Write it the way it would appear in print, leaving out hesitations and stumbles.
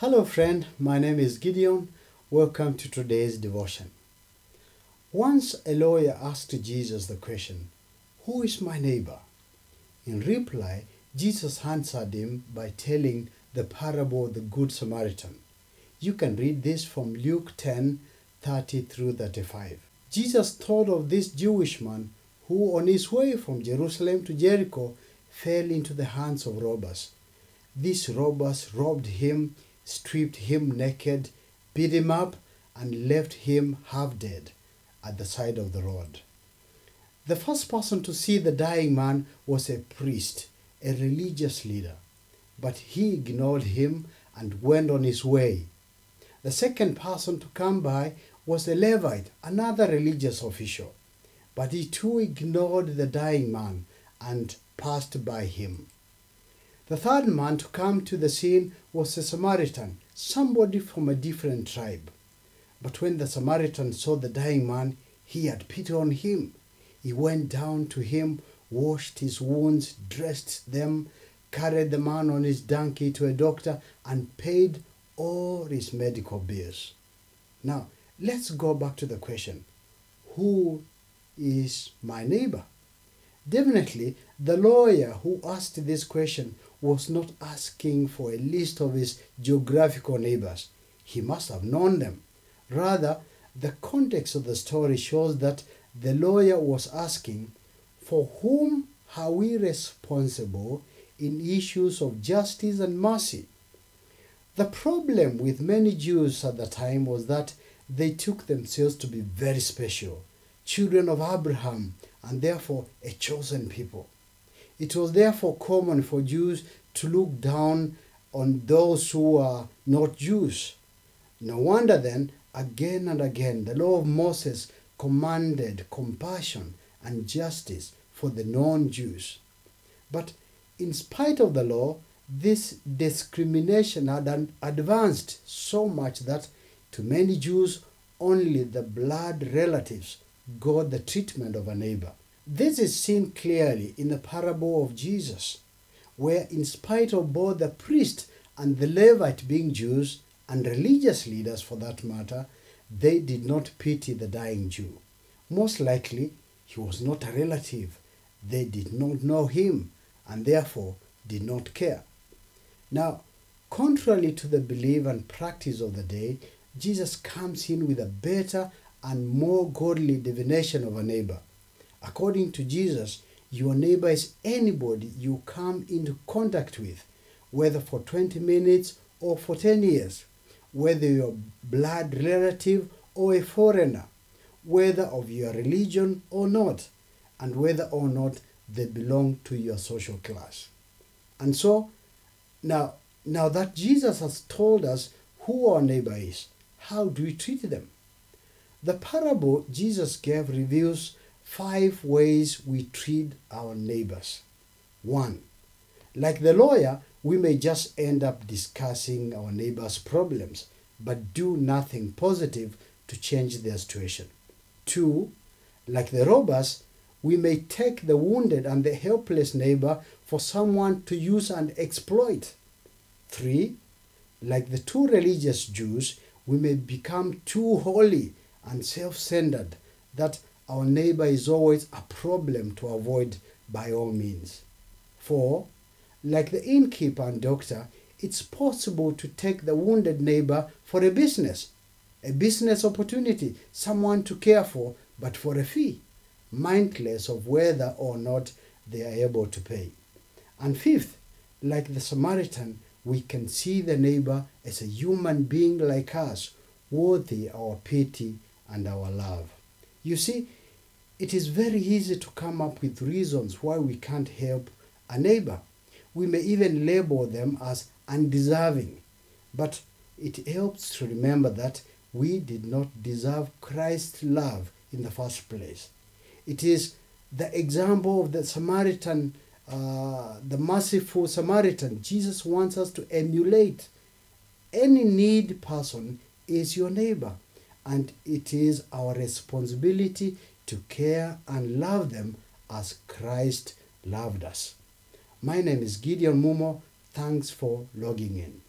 Hello friend, my name is Gideon. Welcome to today's devotion. Once a lawyer asked Jesus the question, "Who is my neighbor?" In reply, Jesus answered him by telling the parable of the Good Samaritan. You can read this from Luke 10:30 through 35. Jesus told of this Jewish man who on his way from Jerusalem to Jericho fell into the hands of robbers. These robbers robbed him, stripped him naked, beat him up, and left him half dead at the side of the road. The first person to see the dying man was a priest, a religious leader, but he ignored him and went on his way. The second person to come by was a Levite, another religious official, but he too ignored the dying man and passed by him. The third man to come to the scene was a Samaritan, somebody from a different tribe. But when the Samaritan saw the dying man, he had pity on him. He went down to him, washed his wounds, dressed them, carried the man on his donkey to a doctor, and paid all his medical bills. Now, let's go back to the question, who is my neighbor? Definitely, the lawyer who asked this question was not asking for a list of his geographical neighbors. He must have known them. Rather, the context of the story shows that the lawyer was asking, for whom are we responsible in issues of justice and mercy? The problem with many Jews at the time was that they took themselves to be very special, children of Abraham, and therefore a chosen people. It was therefore common for Jews to look down on those who are not Jews. No wonder then, again and again, the law of Moses commanded compassion and justice for the non-Jews. But in spite of the law, this discrimination had advanced so much that to many Jews, only the blood relatives got the treatment of a neighbor. This is seen clearly in the parable of Jesus, where in spite of both the priest and the Levite being Jews, and religious leaders for that matter, they did not pity the dying Jew. Most likely, he was not a relative. They did not know him and therefore did not care. Now, contrary to the belief and practice of the day, Jesus comes in with a better and more godly definition of a neighbor. According to Jesus, your neighbor is anybody you come into contact with, whether for 20 minutes or for 10 years, whether you're a blood relative or a foreigner, whether of your religion or not, and whether or not they belong to your social class. And so, now that Jesus has told us who our neighbor is, how do we treat them? The parable Jesus gave reveals 5 ways we treat our neighbors. 1. Like the lawyer, we may just end up discussing our neighbor's problems, but do nothing positive to change their situation. 2. Like the robbers, we may take the wounded and the helpless neighbor for someone to use and exploit. 3. Like the two religious Jews, we may become too holy and self-centered that our neighbor is always a problem to avoid by all means. 4. Like the innkeeper and doctor, it's possible to take the wounded neighbor for a business opportunity, someone to care for, but for a fee, mindless of whether or not they are able to pay. And 5th, like the Samaritan, we can see the neighbor as a human being like us, worthy our pity and our love. You see, it is very easy to come up with reasons why we can't help a neighbor. We may even label them as undeserving. But it helps to remember that we did not deserve Christ's love in the first place. It is the example of the Samaritan, the merciful Samaritan, Jesus wants us to emulate. Any needy person is your neighbor, and it is our responsibility to care and love them as Christ loved us. My name is Gideon Mumo. Thanks for logging in.